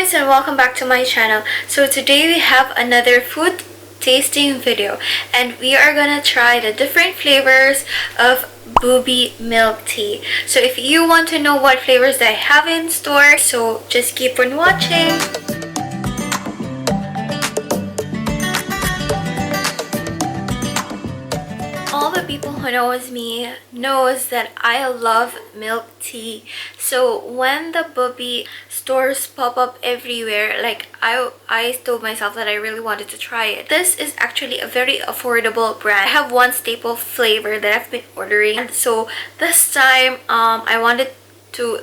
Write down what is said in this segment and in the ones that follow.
guys, and welcome back to my channel. So today we have another food tasting video, and we are gonna try the different flavors of BUBEE Milk Tea. So if you want to know what flavors I have in store, so just keep on watching. All the people who knows me knows that I love milk tea. So when the BUBEE stores pop up everywhere, like I told myself that I really wanted to try it. This is actually a very affordable brand. I have one staple flavor that I've been ordering. So this time I wanted to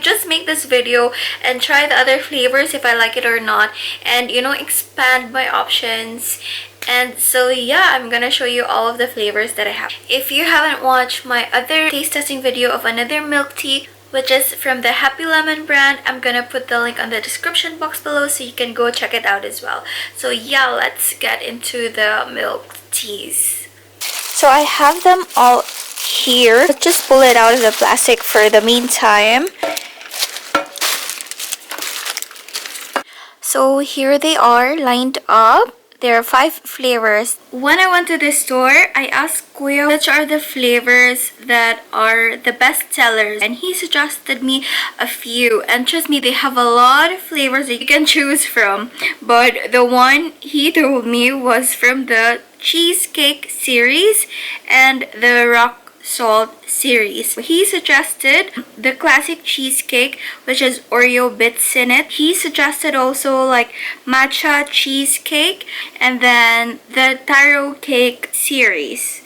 just make this video and try the other flavors if I like it or not, and expand my options. And so yeah, I'm gonna show you all of the flavors that I have. If you haven't watched my other taste testing video of another milk tea, which is from the Happy Lemon brand, I'm gonna put the link on the description box below so you can go check it out as well. So yeah, let's get into the milk teas. So I have them all here. Let's just pull it out of the plastic for the meantime. So here they are lined up. There are 5 flavors. When I went to the store, I asked Kuya which are the flavors that are the best sellers, and he suggested me a few. And trust me, they have a lot of flavors that you can choose from. But the one he told me was from the cheesecake series and the rock salt series. He suggested the classic cheesecake, which has Oreo bits in it. He suggested also like matcha cheesecake, and then the taro cake series.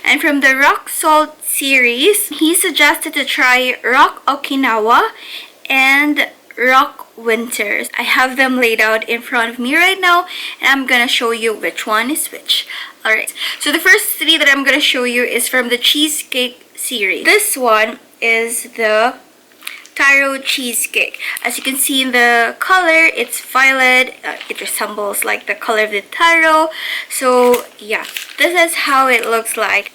And from the rock salt series, he suggested to try rock Okinawa and rock winters. I have them laid out in front of me right now, and I'm gonna show you which one is which. Alright, so the first 3 that I'm gonna show you is from the cheesecake series. This one is the taro cheesecake. As you can see in the color, it's violet. It resembles like the color of the taro. So yeah, this is how it looks like.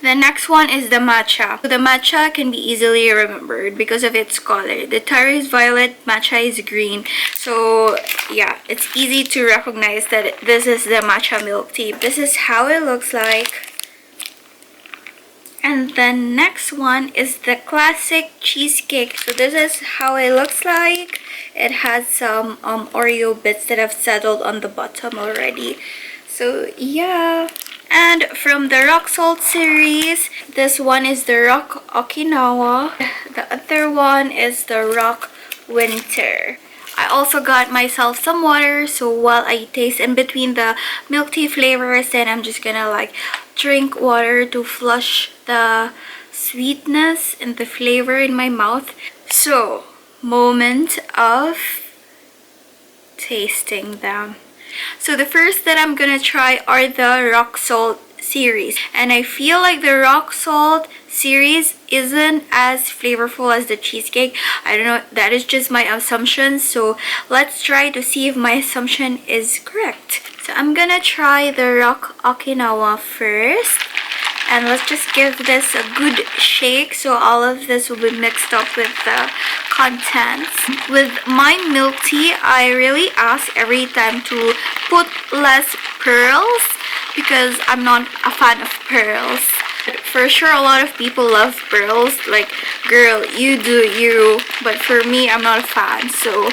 The next one is the matcha. The matcha can be easily remembered because of its color. The taro is violet, matcha is green. So yeah, it's easy to recognize that this is the matcha milk tea. This is how it looks like. And the next one is the classic cheesecake. So this is how it looks like. It has some Oreo bits that have settled on the bottom already. So yeah. And from the rock salt series, this one is the rock Okinawa. The other one is the rock winter. I also got myself some water, so while I taste in between the milk tea flavors, then I'm just gonna drink water to flush the sweetness and the flavor in my mouth. So, moment of tasting them. So the first that I'm gonna try are the rock salt series, and I feel like the rock salt series isn't as flavorful as the cheesecake. I don't know, that is just my assumption, so let's try to see if my assumption is correct. So I'm gonna try the rock Okinawa first, and let's just give this a good shake so all of this will be mixed up with the contents. With my milk tea, I really ask every time to put less pearls because I'm not a fan of pearls. But for sure, a lot of people love pearls. Like, girl, you do you. But for me, I'm not a fan, so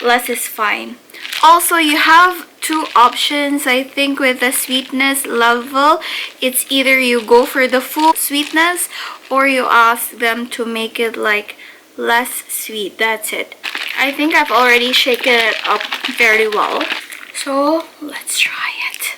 less is fine. Also, you have 2 options, I think, with the sweetness level. It's either you go for the full sweetness or you ask them to make it less sweet. That's it. I think I've already shaken it up very well. So let's try it.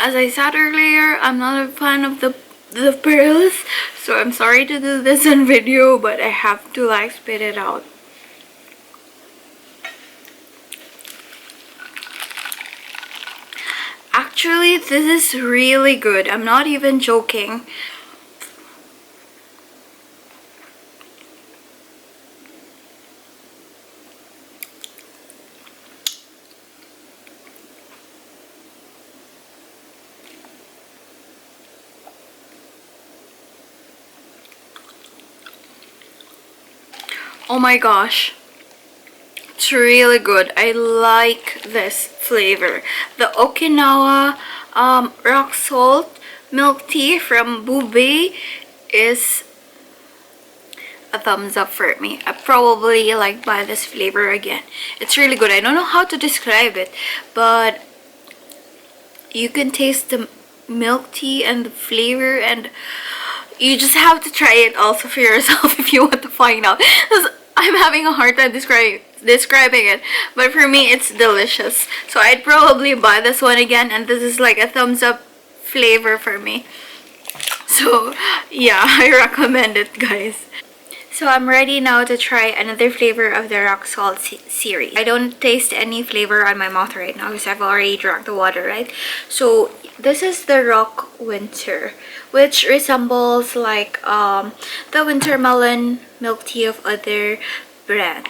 As I said earlier, I'm not a fan of the pearls, so I'm sorry to do this on video, but I have to spit it out. Actually, this is really good. I'm not even joking. Oh my gosh. It's really good. I like this flavor. The Okinawa rock salt milk tea from BUBEE is a thumbs up for me. I probably like buy this flavor again. It's really good. I don't know how to describe it, but you can taste the milk tea and the flavor, and you just have to try it also for yourself if you want to find out. 'Cause I'm having a hard time describing it, but for me it's delicious. So I'd probably buy this one again, and this is like a thumbs up flavor for me. So yeah, I recommend it, guys. So I'm ready now to try another flavor of the rock salt series. I don't taste any flavor on my mouth right now because I've already drank the water, right? So this is the rock winter, which resembles like the winter melon milk tea of other brand.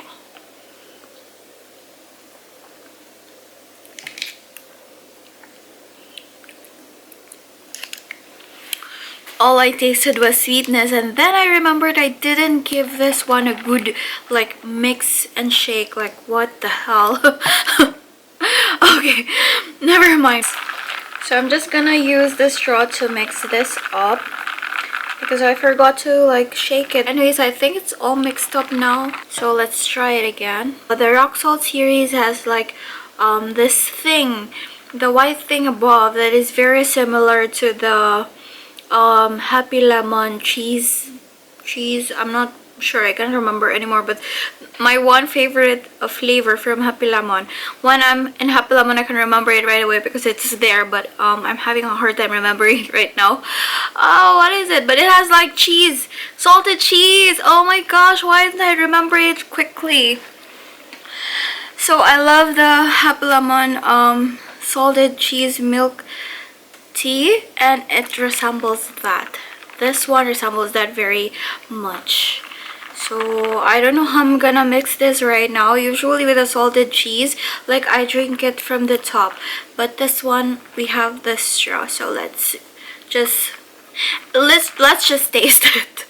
All I tasted was sweetness, and then I remembered I didn't give this one a good like mix and shake. Like, what the hell? Okay, never mind. So I'm just gonna use the straw to mix this up because I forgot to like shake it. Anyways, I think it's all mixed up now, so let's try it again. The rock salt series has like this thing, the white thing above, that is very similar to the Happy Lemon cheese. I'm not sure, I can't remember anymore, but my one favorite flavor from Happy Lemon, when I'm in Happy Lemon I can remember it right away because it's there, but I'm having a hard time remembering it right now. Oh, what is it? But it has like cheese, salted cheese. Oh my gosh, why didn't I remember it quickly? So I love the Happy Lemon salted cheese milk tea, and it resembles that. This one resembles that very much. So I don't know how I'm gonna mix this right now. Usually with a salted cheese, like I drink it from the top, but this one we have the straw, so let's just taste it.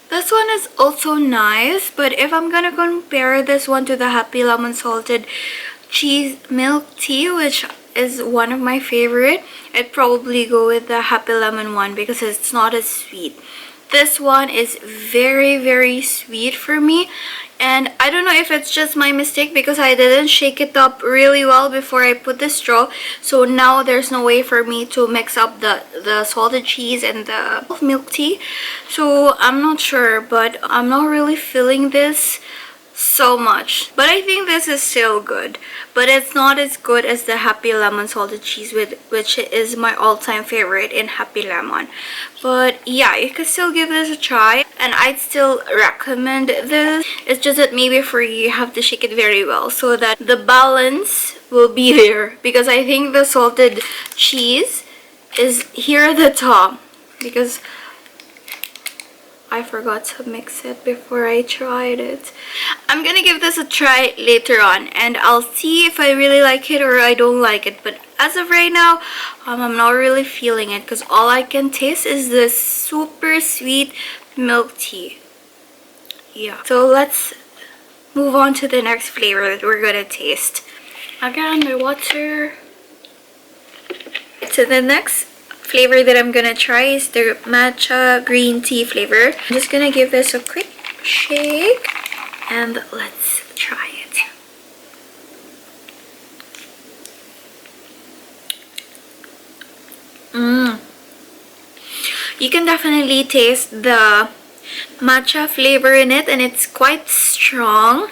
This one is also nice, but if I'm gonna compare this one to the Happy Lemon salted cheese milk tea, which is one of my favorite, I'd probably go with the Happy Lemon one because it's not as sweet. This one is very sweet for me, and I don't know if it's just my mistake because I didn't shake it up really well before I put the straw, so now there's no way for me to mix up the salted cheese and the milk tea. So I'm not sure, but I'm not really feeling this so much, but I think this is still good, but it's not as good as the Happy Lemon salted cheese, which is my all-time favorite in Happy Lemon. But yeah, you could still give this a try, and I'd still recommend this. It's just that maybe for you have to shake it very well so that the balance will be there, because I think the salted cheese is here at the top because I forgot to mix it before I tried it. I'm gonna give this a try later on, and I'll see if I really like it or I don't like it. But as of right now, I'm not really feeling it because all I can taste is this super sweet milk tea. Yeah. So let's move on to the next flavor that we're gonna taste. Again, my water. So the next flavor that I'm gonna try is the Matcha Green Tea flavor. I'm just gonna give this a quick shake and let's try it. You can definitely taste the matcha flavor in it, and it's quite strong.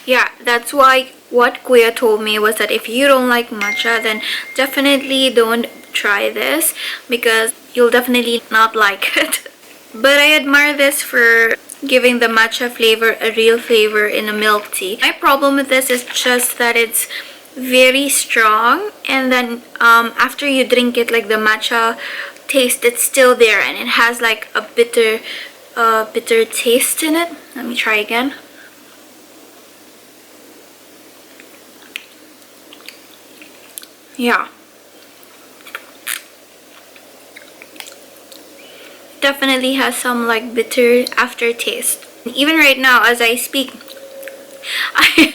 Yeah, that's why what Kuya told me was that if you don't like matcha, then definitely don't try this because you'll definitely not like it. But I admire this for giving the matcha flavor a real flavor in a milk tea. My problem with this is just that it's very strong, and then after you drink it, like the matcha taste, it's still there, and it has like a bitter taste in it. Let me try again. Yeah. Definitely has some like bitter aftertaste. Even right now as I speak, I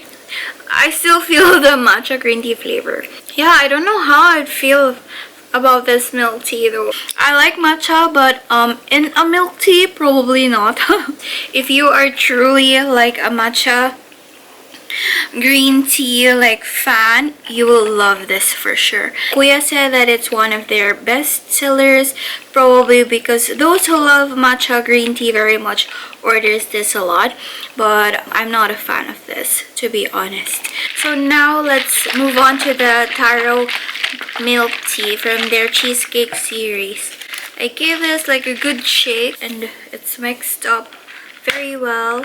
I still feel the matcha green tea flavor. Yeah, I don't know how I'd feel about this milk tea though. I like matcha, but in a milk tea, probably not. If you are truly like a matcha green tea like fan, you will love this for sure. Kuya said that it's one of their best sellers, probably because those who love matcha green tea very much orders this a lot, but I'm not a fan of this, to be honest. So now let's move on to the taro milk tea from their cheesecake series. I gave this like a good shake and it's mixed up very well.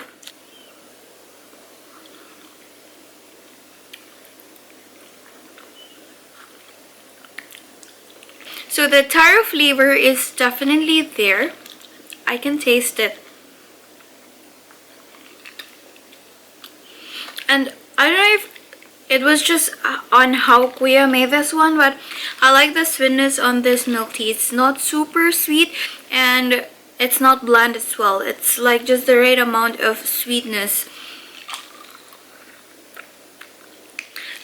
So the taro flavor is definitely there. I can taste it. And I don't know if it was just on how Kuya made this one, but I like the sweetness on this milk tea. It's not super sweet and it's not bland as well. It's like just the right amount of sweetness.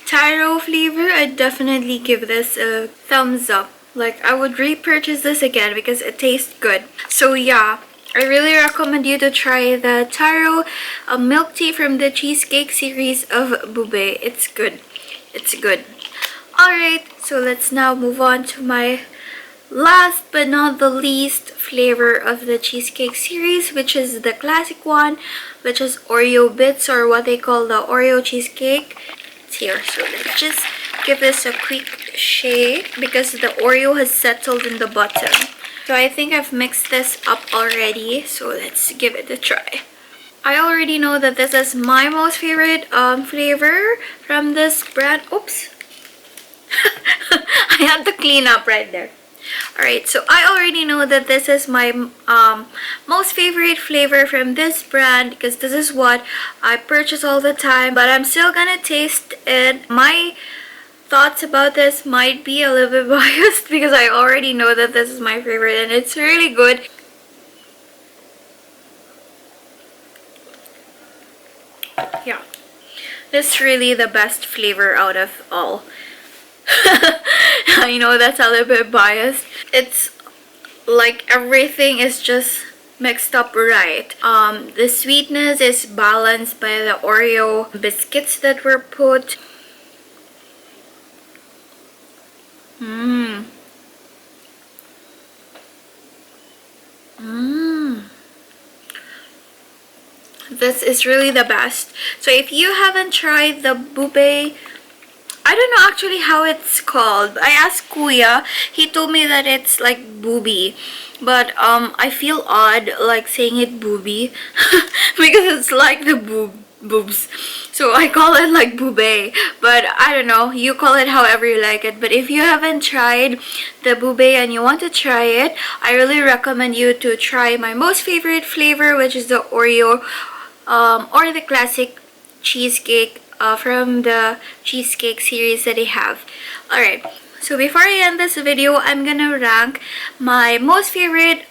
Taro flavor, I definitely give this a thumbs up. Like, I would repurchase this again because it tastes good. So yeah, I really recommend you to try the taro milk tea from the cheesecake series of BUBEE. It's good. It's good. Alright, so let's now move on to my last but not the least flavor of the cheesecake series, which is the classic one, which is Oreo bits, or what they call the Oreo cheesecake. It's here, so let's just give this a quick shake because the Oreo has settled in the bottom. So I think I've mixed this up already, so let's give it a try. I already know that this is my most favorite flavor from this brand. Oops. I had to clean up right there. Alright, so I already know that this is my most favorite flavor from this brand because this is what I purchase all the time, but I'm still gonna taste it. My thoughts about this might be a little bit biased because I already know that this is my favorite and it's really good. Yeah, this is really the best flavor out of all. I know that's a little bit biased. It's like everything is just mixed up right. The sweetness is balanced by the Oreo biscuits that were put. This is really the best. So if you haven't tried the BUBEE, I don't know actually how it's called. I asked Kuya. He told me that it's like BUBEE. But I feel odd like saying it BUBEE because it's like the boobs. So I call it like BUBEE. But I don't know. You call it however you like it. But if you haven't tried the BUBEE and you want to try it, I really recommend you to try my most favorite flavor, which is the Oreo or the classic cheesecake from the cheesecake series that they have. Alright, so before I end this video, I'm gonna rank my most favorite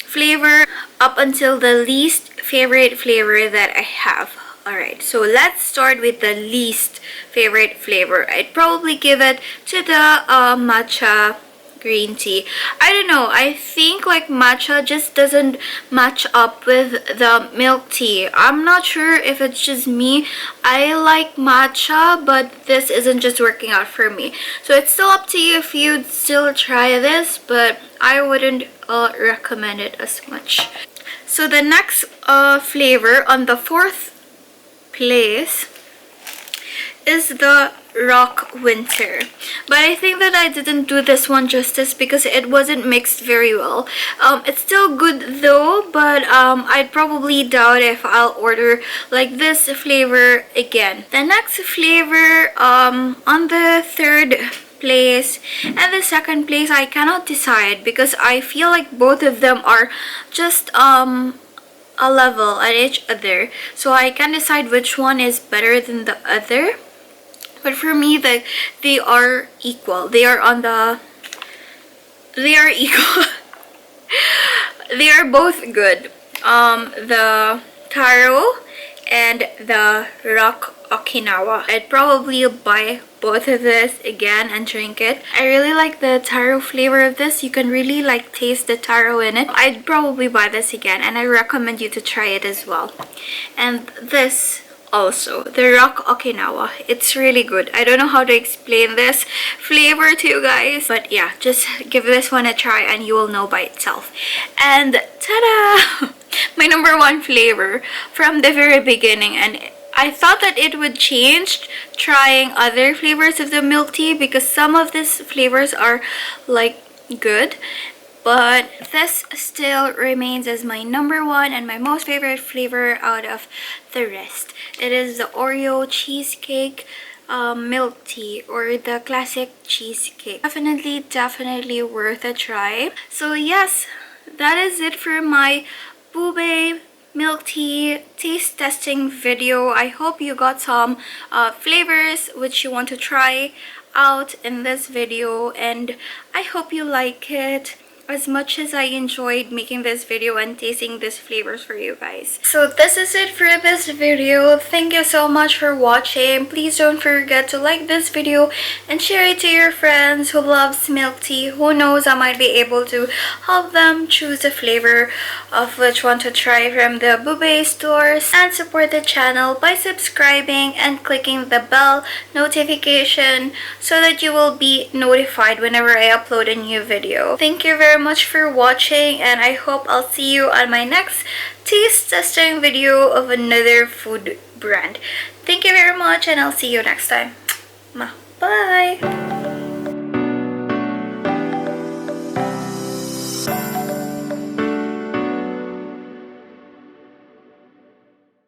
flavor up until the least favorite flavor that I have. Alright, so let's start with the least favorite flavor. I'd probably give it to the matcha green tea. I don't know, I think like matcha just doesn't match up with the milk tea. I'm not sure if it's just me. I like matcha, but this isn't just working out for me. So it's still up to you if you'd still try this, but I wouldn't recommend it as much. So the next flavor on the 4th place is the Rock Winter, but I think that I didn't do this one justice because it wasn't mixed very well. It's still good though, but I'd probably doubt if I'll order like this flavor again. The next flavor on the 3rd place and the 2nd place, I cannot decide because I feel like both of them are just a level at each other, so I can't decide which one is better than the other. But for me, they are equal. They are equal. They are both good. The taro and the rock Okinawa. I'd probably buy both of this again and drink it. I really like the taro flavor of this. You can really like taste the taro in it. I'd probably buy this again, and I recommend you to try it as well. And this also, the rock Okinawa, it's really good. I don't know how to explain this flavor to you guys, but yeah, just give this one a try and you will know by itself. And ta-da! My number one flavor from the very beginning, and I thought that it would change trying other flavors of the milk tea because some of these flavors are like good, but this still remains as my number one and my most favorite flavor out of the rest. It is the Oreo cheesecake milk tea, or the classic cheesecake. Definitely worth a try. So yes, that is it for my BUBEE Milk Tea taste testing video. I hope you got some flavors which you want to try out in this video, and I hope you like it as much as I enjoyed making this video and tasting these flavors for you guys. So this is it for this video. Thank you so much for watching. Please don't forget to like this video and share it to your friends who loves milk tea. Who knows, I might be able to help them choose a flavor of which one to try from the BUBEE stores. And support the channel by subscribing and clicking the bell notification so that you will be notified whenever I upload a new video. Thank you very much for watching, and I hope I'll see you on my next taste testing video of another food brand. Thank you very much, and I'll see you next time. Bye!